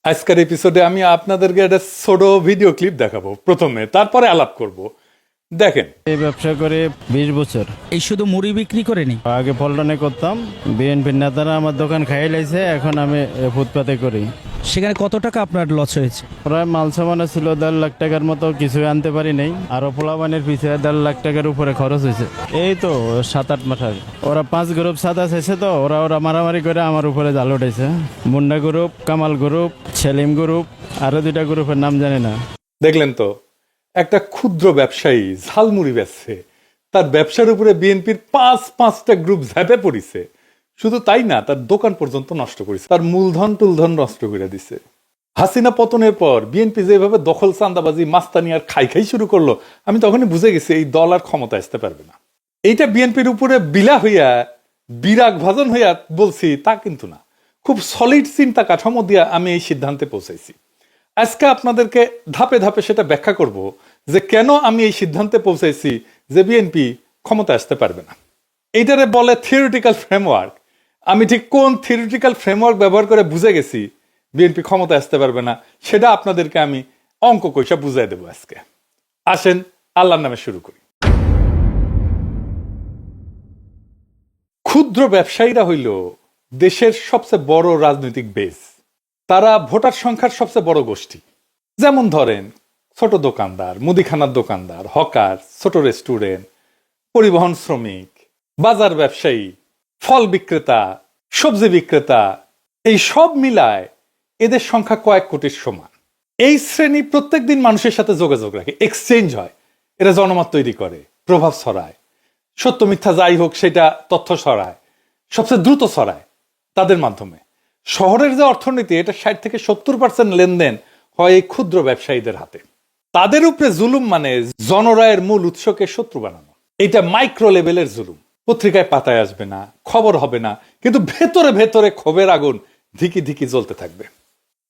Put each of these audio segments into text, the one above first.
আজকের এপিসোডে আমি আপনাদেরকে একটা ছোট ভিডিও ক্লিপ দেখাবো প্রথমে, তারপরে আলাপ করব। দেখেন, এই ব্যবসা করে 20 বছর। এই শুধু মুড়ি বিক্রি করেনি, আগে পল্টনে করতাম, বিএনপির নেতারা আমার দোকান খাইয়ে লাইছে, এখন আমি ফুটপাতে করি। সেখানে কত টাকা আপনার লস হয়েছে? প্রায় মাল সামানে ছিল 1.5 লাখ টাকার মতো, কিছু আনতে পারি নাই। আরো পোলাবানের পিছিয়ে 1.5 লাখ টাকার উপরে খরচ হয়েছে। এই তো 7-8 মাস আগে ওরা 5 গ্রুপ সাদা চাইছে, তো ওরা মারামারি করে আমার উপরে জাল উঠেছে। Munda group, Kamal group, Selim group, আরো 2টা গ্রুপের নাম জানি না। দেখলেন তো, একটা ক্ষুদ্র ব্যবসায়ী ঝালমুড়ি বেচছে, তার ব্যবসার উপরে বিএনপির পাঁচটা গ্রুপ ঝাঁপে পড়িছে। শুধু তাই না, তার দোকান পর্যন্ত নষ্ট করেছে, তার মূলধন টুলধন নষ্ট করে দিছে। হাসিনা পতনের পর বিএনপি যেভাবে দখল চাঁদাবাজি মাস্তানি আর খাই শুরু করলো, আমি তখনই বুঝে গেছি এই দল আর ক্ষমতা আসতে পারবে না। এইটা বিএনপির উপরে বিলা হইয়া বিরাগ ভাজন হইয়া বলছি তা কিন্তু না, খুব সলিড চিন্তা কাঠামো দিয়া আমি এই সিদ্ধান্তে পৌঁছাইছি। আজকে আপনাদেরকে ধাপে ধাপে সেটা ব্যাখ্যা করব যে কেন আমি এই সিদ্ধান্তে পৌঁছাইছি যে বিএনপি ক্ষমতা আসতে পারবে না। এইটারে বলে থিওরিটিক্যাল ফ্রেমওয়ার্ক। আমি ঠিক কোন থিওরিটিক্যাল ফ্রেমওয়ার্ক ব্যবহার করে বুঝে গেছি বিএনপি ক্ষমতা আসতে পারবে না, সেটা আপনাদেরকে আমি অঙ্ক কইসা বুঝাই দেবো আজকে। আসেন আল্লাহর নামে শুরু করি। ক্ষুদ্র ব্যবসায়ীরা হইল দেশের সবচেয়ে বড় রাজনৈতিক বেস। তারা ভোটার সংখ্যার সবচেয়ে বড় গোষ্ঠী। যেমন ধরেন, ছোট দোকানদার, মুদিখানার দোকানদার, হকার, ছোট রেস্টুরেন্ট, পরিবহন শ্রমিক, বাজার ব্যবসায়ী, ফল বিক্রেতা, সবজি বিক্রেতা, এই সব মিলায় এদের সংখ্যা কয়েক কোটির সমান। এই শ্রেণী প্রত্যেক দিন মানুষের সাথে যোগাযোগ রাখে, এক্সচেঞ্জ হয়, এরা জনমত তৈরি করে, প্রভাব ছড়ায়, সত্য মিথ্যা যাই হোক সেটা তথ্য ছড়ায়, সবচেয়ে দ্রুত ছড়ায় তাদের মাধ্যমে। শহরের যে অর্থনীতি, এটা 60-70% লেনদেন হয় এই ক্ষুদ্র ব্যবসায়ীদের হাতে। তাদের উপরে জুলুম মানে জনরায়ের মূল উৎসকে শত্রু বানানো। এটা মাইক্রো লেভেলের জুলুম। পত্রিকায় পাতায় আসবে না, খবর হবে না, কিন্তু ভেতরে ভেতরে ক্ষোভের আগুন ধিকি ধিকি জ্বলতে থাকবে।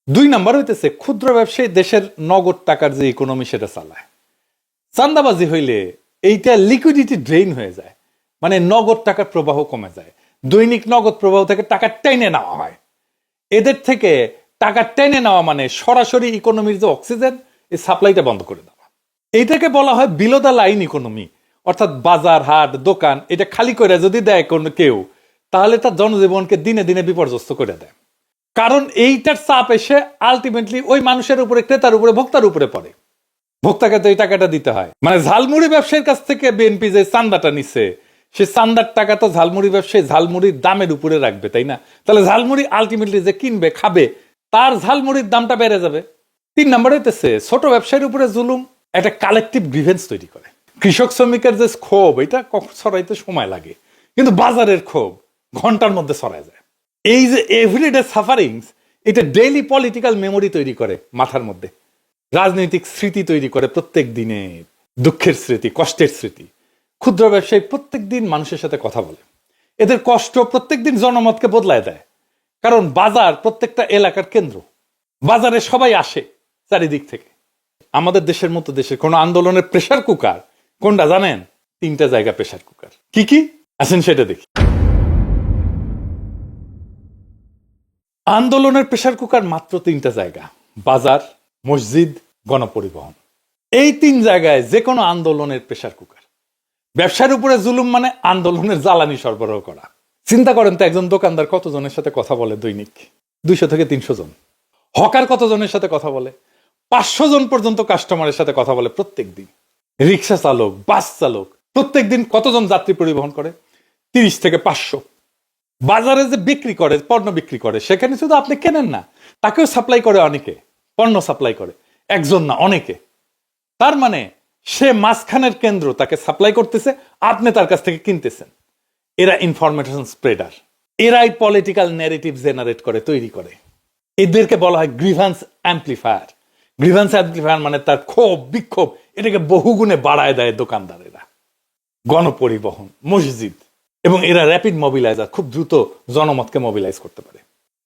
2 নাম্বার হইতেছে, ক্ষুদ্র ব্যবসায়ী দেশের নগদ টাকার যে ইকোনমি সেটা চালায়। চান্দাবাজি হইলে এইটা লিকুইডিটি ড্রেইন হয়ে যায়, মানে নগদ টাকার প্রবাহ কমে যায়। দৈনিক নগদ প্রবাহ থেকে টাকা টেনে নেওয়া হয়। এদের থেকে টাকা টেনে নেওয়া মানে সরাসরি ইকোনমির যে অক্সিজেন, এই সাপ্লাইটা বন্ধ করে দেওয়া। এইটাকে বলা হয় বিলো দ্য লাইন ইকোনমি। অর্থাৎ বাজার, হাট, দোকান এটা খালি করে যদি দেয় কোনো কেউ, তাহলে তার জনজীবনকে দিনে দিনে বিপর্যস্ত করে দেয়। কারণ এইটার চাপ এসে আলটিমেটলি ওই মানুষের উপরে, ক্রেতার উপরে, ভোক্তার উপরে পড়ে। ভোক্তাকে তো এই টাকাটা দিতে হয়। মানে ঝালমুড়ি ব্যবসায়ীর কাছ থেকে বিএনপি যে চান্দাটা নিচ্ছে, সে চান্দার টাকা তো ঝালমুড়ি ব্যবসায়ী ঝালমুড়ির দামের উপরে রাখবে, তাই না? তাহলে ঝালমুড়ি আলটিমেটলি যে কিনবে, খাবে, তার ঝালমুড়ির দামটা বেড়ে যাবে। 3 নাম্বার হইতেছে, ছোট ব্যবসায়ীর উপরে জুলুম একটা কালেকটিভ গ্রিভেন্স তৈরি করে। কৃষক শ্রমিকের যে ক্ষোভ, এটা ছড়াইতে সময় লাগে, কিন্তু বাজারের ক্ষোভ ঘন্টার মধ্যে ছড়ায় যায়। এই যে এভরিডে সাফারিংস, এটা ডেইলি পলিটিক্যাল মেমোরি তৈরি করে মাথার মধ্যে, রাজনৈতিক স্মৃতি তৈরি করে, প্রত্যেক দিনের দুঃখের স্মৃতি, কষ্টের স্মৃতি। ক্ষুদ্র ব্যবসায়ী প্রত্যেক দিন মানুষের সাথে কথা বলে, এদের কষ্ট প্রত্যেক দিন জনমতকে বদলায় দেয়। কারণ বাজার প্রত্যেকটা এলাকার কেন্দ্র, বাজারে সবাই আসে চারিদিক থেকে। আমাদের দেশের মতো দেশের কোন আন্দোলনের প্রেসার কুকার কোনটা জানেন? 3টা জায়গা প্রেসার কুকার। কি কি আছেন সেটা দেখি। আন্দোলনের প্রেসার কুকার মাত্র 3টা জায়গা: বাজার, মসজিদ, গণপরিবহন। এই 3 জায়গায় যে কোনো আন্দোলনের প্রেসার কুকার। ব্যবসার উপরে জুলুম মানে আন্দোলনের জ্বালানি সরবরাহ করা। চিন্তা করেন তো, একজন দোকানদার কতজনের সাথে কথা বলে দৈনিক? 200 থেকে 300 জন। হকার কতজনের সাথে কথা বলে? 500 জন পর্যন্ত কাস্টমারের সাথে কথা বলে প্রত্যেক দিন। রিক্সা চালক, বাস চালক প্রত্যেক দিন কতজন যাত্রী পরিবহন করে? 30 থেকে 500। বাজারে যে বিক্রি করে, পণ্য বিক্রি করে, সেখানে শুধু আপনি কেনেন না, তাকেও সাপ্লাই করে অনেকে, পণ্য সাপ্লাই করে, একজন না অনেকে। তার মানে সে মাঝখানের কেন্দ্র, তাকে সাপ্লাই করতেছে, আপনি তার কাছ থেকে কিনতেছেন। এরা ইনফরমেশন স্প্রেডার, এরাই পলিটিক্যাল ন্যারেটিভ জেনারেট করে, তৈরি করে। এদেরকে বলা হয় গ্রিভান্স অ্যাম্পলিফায়ার। গ্রিভান্স অ্যাম্পলিফায়ার মানে তার ক্ষোভ, বিক্ষোভ এটাকে বহুগুণে বাড়ায় দেয় দোকানদারেরা। গণপরিবহন, মসজিদ, এবং এরা র্যাপিড মোবিলাইজার, খুব দ্রুত জনমতকে মোবিলাইজ করতে পারে।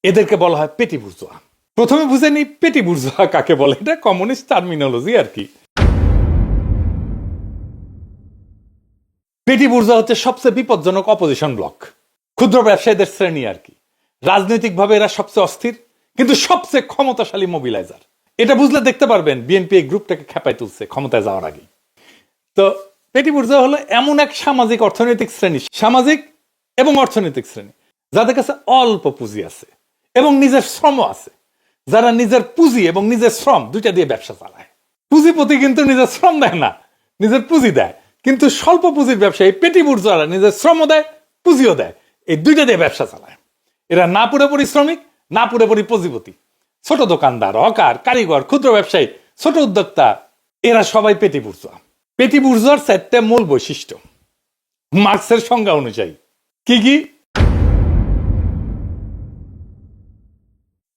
এদেরকে বলা হয় পেটি বুর্জোয়া। প্রথমে বুঝে নিই পেটি বুর্জোয়া কাকে বলে। এটা কমিউনিস্ট টার্মিনোলজি আর কি। পেটি বুর্জোয়া হচ্ছে সবচেয়ে বিপজ্জনক অপোজিশন ব্লক, ক্ষুদ্র ব্যবসায়ীদের শ্রেণী আর কি। রাজনৈতিকভাবে এরা সবচেয়ে অস্থির, কিন্তু সবচেয়ে ক্ষমতাশালী মোবিলাইজার। এটা বুঝলে দেখতে পারবেন বিএনপি এই গ্রুপটাকে খেপায় তুলছে ক্ষমতায় যাওয়ার আগে। তো পেটি বুর্জোয়া হলো এমন এক সামাজিক অর্থনৈতিক শ্রেণী, সামাজিক এবং অর্থনৈতিক শ্রেণী যাদের কাছে অল্প পুঁজি আছে এবং নিজের শ্রম আছে, যারা নিজের পুঁজি এবং নিজের শ্রম দুইটা দিয়ে ব্যবসা চালায়। পুঁজিপতি কিন্তু নিজের শ্রম দেয় না, নিজের পুঁজি দেয়। কিন্তু স্বল্প পুঁজির ব্যবসায়ী পেটি বুর্জোয়ারা নিজের শ্রমও দেয়, পুঁজিও দেয়, এই দুইটা দিয়ে ব্যবসা চালায়। এরা না পুরোপুরি শ্রমিক, না পুরোপুরি পুঁজিপতি। ছোট দোকানদার, হকার, কারিগর, ক্ষুদ্র ব্যবসায়ী, ছোট উদ্যোক্তা, এরা সবাই পেটি বুর্জোয়া। পেটি বুর্জোয়ার 4টে মূল বৈশিষ্ট্য মার্কসের সংজ্ঞা অনুযায়ী। কি কি?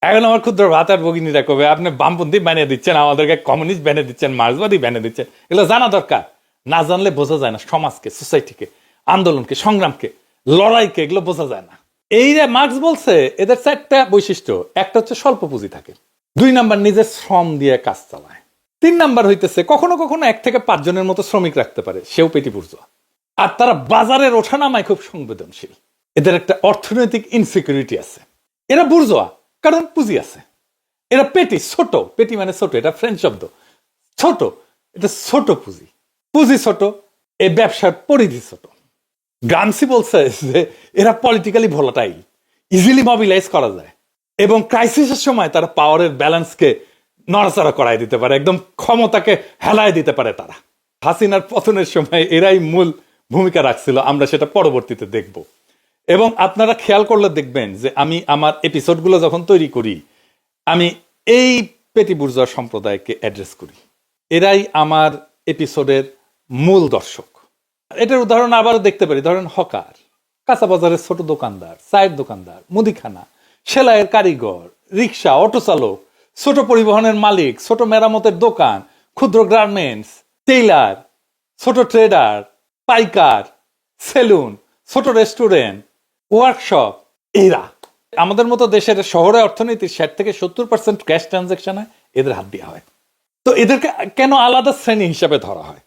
এখন আমার ক্ষুদ্র ভাতার ভগিনীরা কবে আপনি বামপন্থী বানিয়ে দিচ্ছেন, আমাদেরকে কমিউনিস্ট বানিয়ে দিচ্ছেন, মার্ক্সবাদী বানিয়ে দিচ্ছেন। এগুলো জানা দরকার। না জানলে বোঝা যায় না সমাজকে, সোসাইটিকে, আন্দোলনকে, সংগ্রামকে, লড়াইকে, এগুলো বোঝা যায় না। এই যে মার্ক্স বলছে এদের 4টা বৈশিষ্ট্য। একটা হচ্ছে স্বল্প পুঁজি থাকে, 2 নাম্বার নিজের শ্রম দিয়ে কাজ চালায়, 3 নাম্বার হইতেছে কখনো কখনো 1 থেকে 5 জনের মতো শ্রমিক রাখতে পারে, সেও পেটি বুর্জোয়া। আর তারা বাজারের ওঠানামায় খুব সংবেদনশীল। এদের একটা অর্থনৈতিক ইনসিকিউরিটি আছে। এরা বুর্জোয়া কারণ পুঁজি আছে। এরা পেটি, ছোট, পেটি মানে ছোট, এটা ফ্রেঞ্চ শব্দ। ছোট, এটা ছোট পুঁজি, পুঁজি ছোট, এই ব্যবসার পরিধি ছোট। গ্রামসি বলছে যে এরা পলিটিক্যালি ভোলাটাইল, ইজিলি মোবিলাইজ করা যায় এবং ক্রাইসিসের সময় তারা পাওয়ারের ব্যালেন্সকে নড়াচড়া করাই দিতে পারে, একদম ক্ষমতাকে হেলায় দিতে পারে তারা। হাসিনার পতনের সময় এরাই মূল ভূমিকা রাখছিল, আমরা সেটা পরবর্তীতে দেখব। এবং আপনারা খেয়াল করলে দেখবেন যে আমি আমার এপিসোডগুলো যখন তৈরি করি আমি এই পেটি বুর্জোয়া সম্প্রদায়কে অ্যাড্রেস করি। এরাই আমার এপিসোডের মূল দর্শক। এটার উদাহরণ আবারও দেখতে পারি। ধরেন হকার, কাঁচা বাজারের ছোট দোকানদার, চায়ের দোকানদার, মুদিখানা, সেলাইয়ের কারিগর, রিক্সা, অটো চালক, ছোট পরিবহনের মালিক, ছোট মেরামতের দোকান, ক্ষুদ্র গার্মেন্টস, টেইলার, ছোট ট্রেডার, পাইকার, সেলুন, ছোট রেস্টুরেন্ট, ওয়ার্কশপ, এরা আমাদের মতো দেশের শহরে অর্থনীতির 60 থেকে 70% ক্যাশ ট্রানজাকশনে এদের হাত দেওয়া হয়। তো এদেরকে কেন আলাদা শ্রেণী হিসাবে ধরা হয়?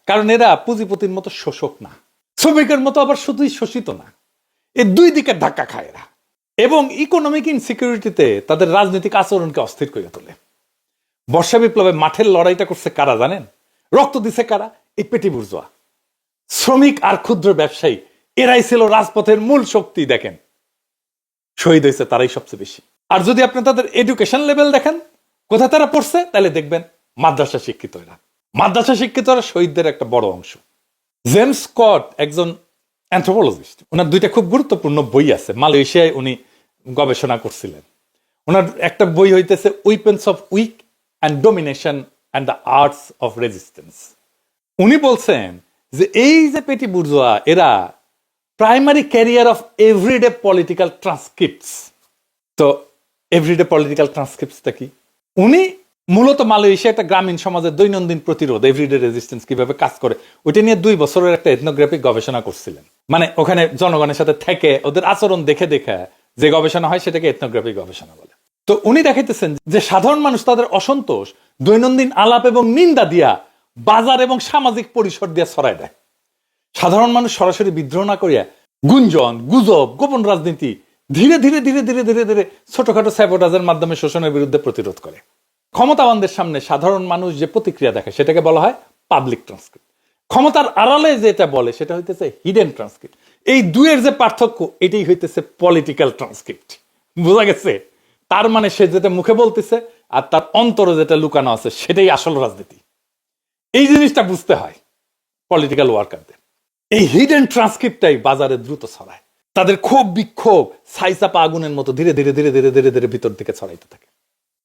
কারণ এরা পুঁজিপতির মতো শোষক না, শ্রমিকের মতো আবার শুধুই শোষিত না। এই দুই দিকে ধাক্কা খায় এরা এবং ইকোনমিক ইনসিকিউরিটিতে তাদের রাজনৈতিক আচরণকে অস্থির করে তোলে। বর্ষা বিপ্লবে মাঠের লড়াইটা করছে কারা জানেন? রক্ত দিছে কারা? এই পেটি বুর্জোয়া, শ্রমিক আর ক্ষুদ্র ব্যবসায়ী। এরাই ছিল রাজপথের মূল শক্তি। দেখেন শহীদ হয়েছে তারাই সবচেয়ে বেশি। আর যদি আপনি তাদের এডুকেশন লেভেল দেখেন, কোথায় তারা পড়ছে, তাহলে দেখবেন মাদ্রাসা শিক্ষিত। এরা মাদ্রাসা শিক্ষিতরা শহীদদের একটা বড় অংশ। জেমস স্কট একজন অ্যানথ্রোপোলজিস্ট, ওনার 2টা খুব গুরুত্বপূর্ণ বই আছে। মালয়েশিয়ায় উনি গবেষণা করছিলেন। ওনার একটা বই হইতেছে weapons of weak and domination and the arts of resistance. উনি বলছেন যে এই যে পেটি বুর্জোয়া এরা primary carrier of everyday political transcripts. তো এভরিডে পলিটিক্যাল ট্রান্সক্রিপ্টসটা কি? উনি মূলত মালয়েশিয়া একটা গ্রামীণ সমাজের দৈনন্দিন প্রতিরোধ, এভরিডে রেজিস্ট্যান্স কিভাবে কাজ করে, ওইটা নিয়ে 2 বছরের একটা এথনোগ্রাফিক গবেষণা করছিলেন। মানে ওখানে জনগণের সাথে থেকে ওদের আচরণ দেখে দেখে যে গবেষণা হয় সেটাকে এথনোগ্রাফিক গবেষণা বলে। তো উনি দেখাইতেছেন যে সাধারণ মানুষ তাদের অসন্তোষ দৈনন্দিন আলাপ এবং নিন্দা দিয়া বাজার এবং সামাজিক পরিসর দিয়ে ছড়ায় দেয়। সাধারণ মানুষ সরাসরি বিদ্রোহ না করিয়া গুঞ্জন, গুজব, গোপন রাজনীতি ধীরে ধীরে ধীরে ধীরে ধীরে ধীরে ছোটখাটো স্যাবোটাজের মাধ্যমে শোষণের বিরুদ্ধে প্রতিরোধ করে। ক্ষমতাবানদের সামনে সাধারণ মানুষ যে প্রতিক্রিয়া দেখায় সেটাকে বলা হয় পাবলিক ট্রান্সক্রিপ্ট। ক্ষমতার আড়ালে যেটা বলে সেটা হইতেছে হিডেন ট্রান্সক্রিপ্ট। এই দুয়ের যে পার্থক্য, এটাই হইতেছে পলিটিক্যাল ট্রান্সক্রিপ্ট। বোঝা গেছে? তার মানে সে যেটা মুখে বলতেছে আর তার অন্তরে যেটা লুকানো আছে সেটাই আসল রাজনীতি। এই জিনিসটা বুঝতে হয় পলিটিক্যাল ওয়ার্কারদের। এই হিডেন ট্রান্সক্রিপ্টটাই বাজারে দ্রুত ছড়ায়। তাদের ক্ষোভ বিক্ষোভ ছাইচাপা আগুনের মতো ধীরে ধীরে ধীরে ধীরে ধীরে ধীরে ভিতর দিকে ছড়াইতে থাকে।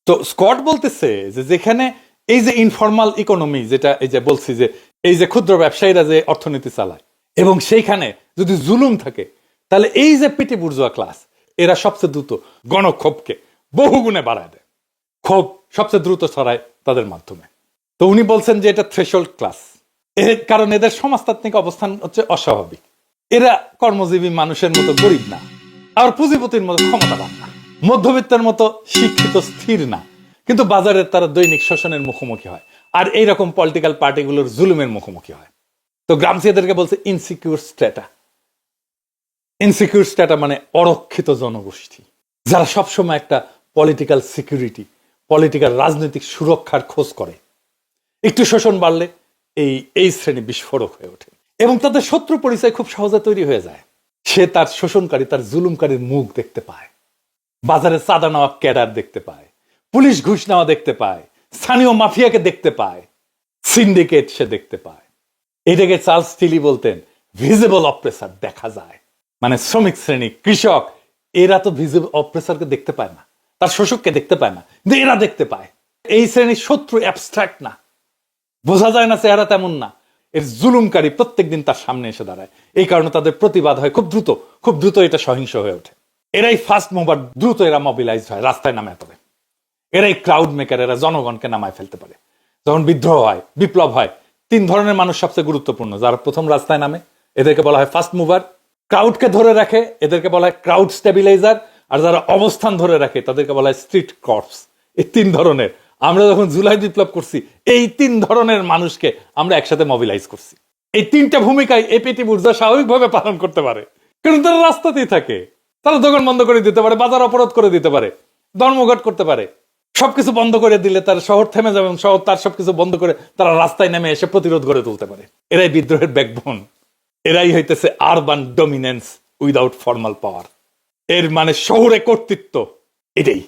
তো স্কট বলতেছে যে যেখানে এই যে ইনফর্মাল ইকোনমি, যেটা এই যে বলছি যে এই যে ক্ষুদ্র ব্যবসায়ীরা যে অর্থনীতি চালায় এবং সেইখানে যদি জুলুম থাকে, তাহলে এই যে পেটি বুর্জোয়া ক্লাস এরা সবচেয়ে দ্রুত গণক্ষোভকে বহুগুণে বাড়ায় দেয়। ক্ষোভ সবচেয়ে দ্রুত ছড়ায় তাদের মাধ্যমে। তো উনি বলছেন যে এটা থ্রেশহোল্ড ক্লাস, এর কারণ এদের সমাজতাত্ত্বিক অবস্থান হচ্ছে অস্বাভাবিক। এরা কর্মজীবী মানুষের মতো গরিব না, আর পুঁজিপতির মতো ক্ষমতাবান না, মধ্যবিত্তের মতো শিক্ষিত স্থির না, কিন্তু বাজারের তারা দৈনিক শোষণের মুখোমুখি হয় আর এইরকম পলিটিক্যাল পার্টিগুলোর জুলুমের মুখোমুখি হয়। তো গ্রামসি এদেরকে বলছে ইনসিকিউর স্ট্রেটা। ইনসিকিউর স্ট্যাটা মানে অরক্ষিত জনগোষ্ঠী, যারা সবসময় একটা পলিটিক্যাল সিকিউরিটি, পলিটিক্যাল রাজনৈতিক সুরক্ষার খোঁজ করে। একটু শোষণ বাড়লে এই শ্রেণী বিস্ফোরক হয়ে ওঠে এবং তাদের শত্রু পরিচয় খুব সহজে তৈরি হয়ে যায়। সে তার শোষণকারী, তার জুলুমকারীর মুখ দেখতে পায়, বাজারে চাঁদা নেওয়া ক্যাডার দেখতে পায়, পুলিশ ঘুষ নেওয়া দেখতে পায়, স্থানীয় মাফিয়াকে দেখতে পায়, সিন্ডিকেট সে দেখতে পায়। এটাকে চার্লস টিলি বলতেন ভিজিবল অপ্রেসার। দেখা যায় মানে শ্রমিক শ্রেণী, কৃষক, এরা তো ভিজিবল অপ্রেসারকে দেখতে পায় না, তার শোষককে দেখতে পায় না, কিন্তু এরা দেখতে পায়। এই শ্রেণীর শত্রু অ্যাবস্ট্রাক্ট না, বোঝা যায় না, চেহারা তেমন না, এর জুলুমকারী প্রত্যেকদিন তার সামনে এসে দাঁড়ায়। এই কারণে তাদের প্রতিবাদ হয় খুব দ্রুত এটা সহিংস হয়ে ওঠে। এরাই ফার্স্ট মুভার, দ্রুত এরা মোবিলাইজ হয়, রাস্তায় নামে পড়ে। এরাই ক্রাউড মেকার, এরা জনগণকে নামায় ফেলতে পারে। যখন বিদ্রোহ হয়, বিপ্লব হয়, 3 ধরনের মানুষ সবচেয়ে গুরুত্বপূর্ণ। যারা প্রথম রাস্তায় নামে এদেরকে বলা হয় ফার্স্ট মুভার, ক্রাউডকে ধরে রাখে এদেরকে বলা হয় ক্রাউড স্টেবিলাইজার, আর যারা অবস্থান ধরে রাখে তাদেরকে বলা হয় স্ট্রিট কর্পস। এই 3 ধরনের, আমরা যখন জুলাই বিপ্লব করছি এই 3 ধরনের মানুষকে আমরা একসাথে মোবিলাইজ করছি। এই 3টা ভূমিকায় এপিটি বুর্জোয়া স্বাভাবিকভাবে পালন করতে পারে, কারণ তারা রাস্তাতেই থাকে। তারা দোকান বন্ধ করে দিতে পারে, বাজার অবরোধ করে দিতে পারে, ধর্মঘট করতে পারে। সবকিছু বন্ধ করে দিলে তার শহর থেমে যাবে, শহর তার সবকিছু বন্ধ করে তারা রাস্তায় নেমে এসে প্রতিরোধ গড়ে তুলতে পারে। এরাই বিদ্রোহের ব্যাকবোন, এরাই হইতেছে আরবান ডমিনেন্স উইদাউট ফর্মাল পাওয়ার। এর মানে শহুরে কর্তৃত্ব। এটাই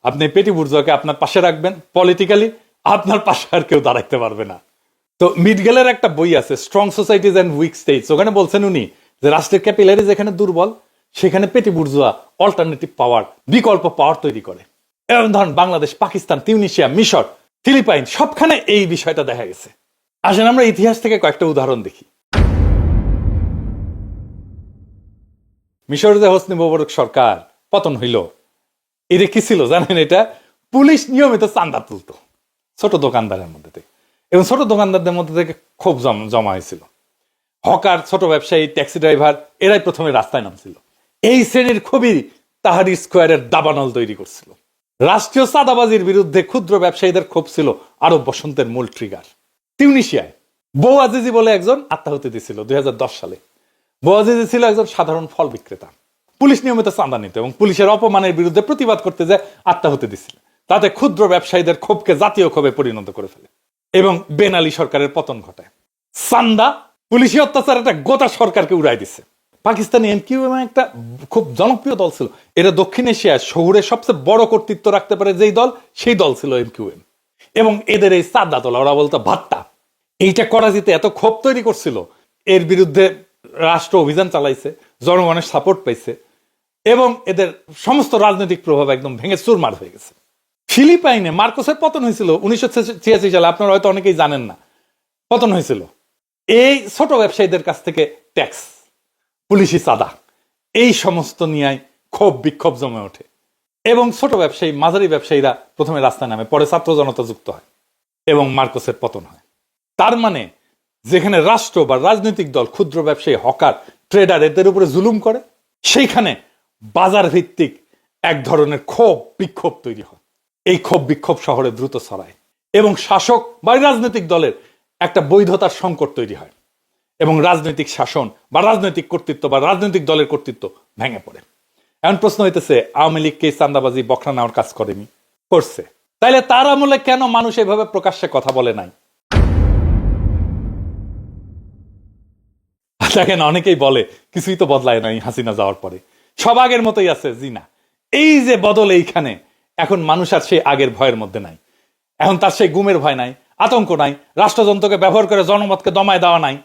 আপনি পেটি বুর্জোয়াকে আপনার পাশে রাখবেন পলিটিক্যালি, আপনার পাশে আর কেউ দাঁড়াইতে পারবে না। তো মিডগেলের একটা বই আছে strong societies and weak states, ওখানে বলছেন উনি যে রাষ্ট্রের ক্যাপিলারি যেখানে দুর্বল সেখানে পেটি বুর্জোয়া অল্টারনেটিভ পাওয়ার, বিকল্প পাওয়ার তৈরি করে। এবং ধরেন বাংলাদেশ, পাকিস্তান, তিউনিসিয়া, মিশর, ফিলিপাইন, সবখানে এই বিষয়টা দেখা গেছে। আসেন আমরা ইতিহাস থেকে কয়েকটা উদাহরণ দেখি। মিশর যে হোসনি মোবারক সরকার পতন হইল, এটা কি ছিল জানেন? এটা পুলিশ নিয়মিত চাঁদা তুলত ছোট দোকানদারের মধ্যে থেকে, এবং ছোট দোকানদারদের মধ্যে থেকে খুব জমা হয়েছিল। হকার, ছোট ব্যবসায়ী, ট্যাক্সি ড্রাইভার, এরাই প্রথমে রাস্তায় নামছিল। এই শ্রেণীর খুবই তাহারি স্কোয়ারের দাবানল তৈরি করছিল। রাষ্ট্রীয় চাঁদাবাজির বিরুদ্ধে ক্ষুদ্র ব্যবসায়ীদের ক্ষোভ ছিল আরব বসন্তের মূল ট্রিগার। তিউনিসিয়ায় বউ আজিজি বলে একজন আত্মাহুতি দিয়েছিল 2010 সালে। বউ আজিজি ছিল একজন সাধারণ ফল বিক্রেতা। পুলিশ নিয়মিত চাঁদা নিত এবং পুলিশের অপমানের বিরুদ্ধে প্রতিবাদ করতে যায় আত্মাহুতি দিচ্ছিল। তাতে ক্ষুদ্র ব্যবসায়ীদের ক্ষোভকে জাতীয় ক্ষোভে পরিণত করে ফেলে এবং বেন আলী সরকারের পতন ঘটায়। চান্দা, পুলিশি অত্যাচার একটা গোটা সরকারকে উড়াই দিচ্ছে। পাকিস্তানি এমকিউএম একটা খুব জনপ্রিয় দল ছিল। এরা দক্ষিণ এশিয়ায় শহুরে সবচেয়ে বড় কর্তৃত্ব রাখতে পারে যেই দল, সেই দল ছিল এমকিউএম। এবং এদের এই চাঁদা তোলা, ওরা বলতো ভাত্তা, এইটা করাচিতে এত ক্ষোভ তৈরি করছিল, এর বিরুদ্ধে রাষ্ট্র অভিযান চালাইছে, জনগণের সাপোর্ট পাইছে এবং এদের সমস্ত রাজনৈতিক প্রভাব একদম ভেঙে চুরমার হয়ে গেছে। ফিলিপাইনে মার্কোসের পতন হয়েছিল 1986 সালে, আপনারা হয়তো অনেকেই জানেন না। পতন হয়েছিল এই ছোট ব্যবসায়ীদের কাছ থেকে ট্যাক্স, পুলিশি চাঁদা, এই সমস্ত নিয়ে ক্ষোভ বিক্ষোভ জমে ওঠে এবং ছোট ব্যবসায়ী, মাঝারি ব্যবসায়ীরা প্রথমে রাস্তায় নামে, পরে ছাত্র জনতা যুক্ত হয় এবং মার্কোসের পতন হয়। তার মানে যেখানে রাষ্ট্র বা রাজনৈতিক দল ক্ষুদ্র ব্যবসায়ী, হকার, ট্রেডার এদের উপরে জুলুম করে, সেইখানে বাজার ভিত্তিক এক ধরনের ক্ষোভ বিক্ষোভ তৈরি হয়। এই ক্ষোভ বিক্ষোভ শহরে দ্রুত ছড়ায় এবং শাসক বা রাজনৈতিক দলের একটা বৈধতার সংকট তৈরি হয় এবং রাজনৈতিক শাসন বা রাজনৈতিক কর্তৃত্ব বা রাজনৈতিক দলের কর্তৃত্ব ভেঙে পড়ে। এখন প্রশ্ন হইতেছে, আওয়ামী লীগকে চাঁদাবাজি বখরা নেওয়ার কাজ করেনি? করছে। তাইলে তার আমলে কেন মানুষ এভাবে প্রকাশ্যে কথা বলে নাই? দেখেন, অনেকেই বলে কিছুই তো বদলায় নাই হাসিনা যাওয়ার পরে, সব আগের মতোই আছে। জি না, এই যে বদল, এইখানে এখন মানুষ আর সেই আগের ভয়ের মধ্যে নাই। এখন তার সেই গুমের ভয় নাই, আতঙ্ক নাই, রাষ্ট্রযন্ত্রকে ব্যবহার করে জনমতকে দমায় দেওয়া নাই।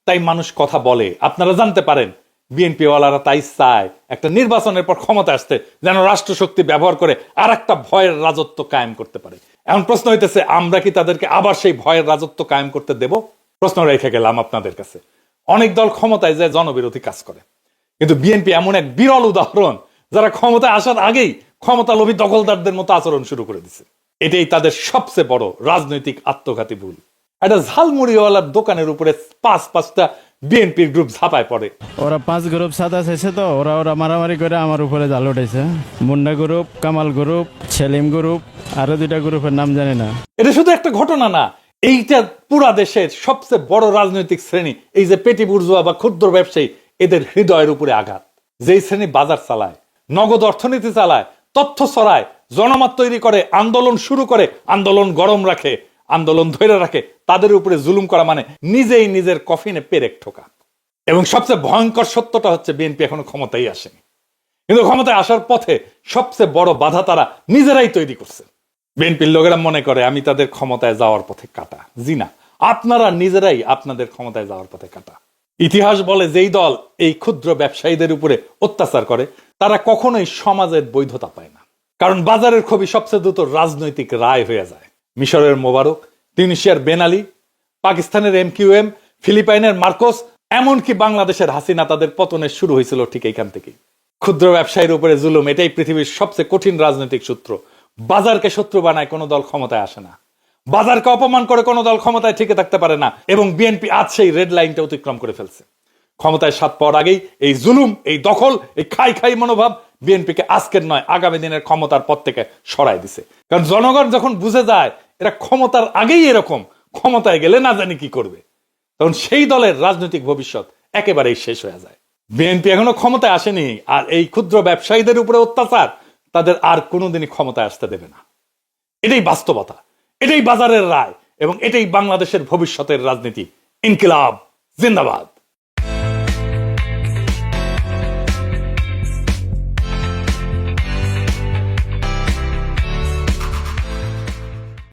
তাই মানুষ কথা বলে। আপনারা জানতে পারেন বিএনপি ওয়ালারা তাই চায় একটা নির্বাচনের পর ক্ষমতা আসতে যেন রাষ্ট্রশক্তি ব্যবহার করে আর একটা ভয়ের রাজত্ব কায়েম করতে পারে। এখন প্রশ্ন হইতেছে, আমরা কি তাদেরকে আবার সেই ভয়ের রাজত্ব কায়েম করতে দেব? প্রশ্ন রেখে গেলাম আপনাদের কাছে। অনেক দল ক্ষমতায় যায় জনবিরোধী কাজ করে, কিন্তু বিএনপি এমন এক বিরল উদাহরণ, যারা ক্ষমতায় আসার আগেই ক্ষমতা লোভী দখলদারদের মতো আচরণ শুরু করে দিচ্ছে। এটাই তাদের সবচেয়ে বড় রাজনৈতিক আত্মঘাতী ভুল। একটা ঝালমুড়িওয়ালার দোকানের উপরে 5-5টা বিএনপির গ্রুপ ঝাঁপায় পড়ে। ওরা 5 গ্রুপ সাদা চাইছে, তো ওরা মারামারি করে আমার উপরে জাল উঠেছে। Munda group, Kamal group, Selim group, আরো 2টা গ্রুপের নাম জানি না। এটা শুধু একটা ঘটনা না, এইটা পুরা দেশের সবচেয়ে বড় রাজনৈতিক শ্রেণী, এই যে পেটি বুর্জোয়া বা ক্ষুদ্র ব্যবসায়ী, এদের হৃদয়ের উপরে আঘাত। যেই শ্রেণী বাজার চালায়, নগদ অর্থনীতি চালায়, তথ্য ছড়ায়, জনমত তৈরি করে, আন্দোলন শুরু করে, আন্দোলন গরম রাখে, আন্দোলন ধরে রাখে, তাদের উপরে জুলুম করা মানে নিজেই নিজের কফিনে পেরেক ঠোকা। এবং সবচেয়ে ভয়ঙ্কর সত্যটা হচ্ছে বিএনপি এখনো ক্ষমতায় আসেনি, কিন্তু ক্ষমতায় আসার পথে সবচেয়ে বড় বাধা তারা নিজেরাই তৈরি করছে। বিএনপির লোকেরা মনে করে আমি তাদের ক্ষমতায় যাওয়ার পথে কাটা। জি না, আপনারা নিজেরাই আপনাদের ক্ষমতায় যাওয়ার পথে কাটা। ইতিহাস বলে যেই দল এই ক্ষুদ্র ব্যবসায়ীদের উপরে অত্যাচার করে তারা কখনোই সমাজের বৈধতা পায় না, কারণ বাজারের ছবি সবচেয়ে দ্রুত রাজনৈতিক রায় হয়ে যায়। মিশরের মোবারক, তিউনিসিয়ার বেন আলী, পাকিস্তানের MQM, ফিলিপাইনের মার্কোস, এমনকি বাংলাদেশের হাসিনা, তাদের পতনের শুরু হয়েছিল ঠিক এইখান থেকেই। ক্ষুদ্র ব্যবসায়ীর উপরে জুলুম এটাই পৃথিবীর সবচেয়ে কঠিন রাজনৈতিক সূত্র। বাজারকে শত্রু বানায় কোনো দল ক্ষমতায় আসে না, বাজারকে অপমান করে কোনো দল ক্ষমতায় টিকে থাকতে পারে না। এবং বিএনপি আজ সেই রেড লাইনটা অতিক্রম করে ফেলছে। ক্ষমতায় স্বাদ পাওয়ার আগেই এই জুলুম, এই দখল, এই খাই খাই মনোভাব বিএনপিকে আজকের নয় আগামী দিনের ক্ষমতার পথ থেকে সরাই দিছে। কারণ জনগণ যখন বুঝে যায় এরা ক্ষমতার আগেই এরকম, ক্ষমতায় গেলে না জানি কি করবে, তখন সেই দলের রাজনৈতিক ভবিষ্যৎ একেবারেই শেষ হয়ে যায়। বিএনপি এখনো ক্ষমতায় আসেনি, আর এই ক্ষুদ্র ব্যবসায়ীদের উপরে অত্যাচার তাদের আর কোনোদিনই ক্ষমতায় আসতে দেবে না। এটাই বাস্তবতা, এটাই বাজারের রায়, এবং এটাই বাংলাদেশের ভবিষ্যতের রাজনীতি। ইনকিলাব জিন্দাবাদ।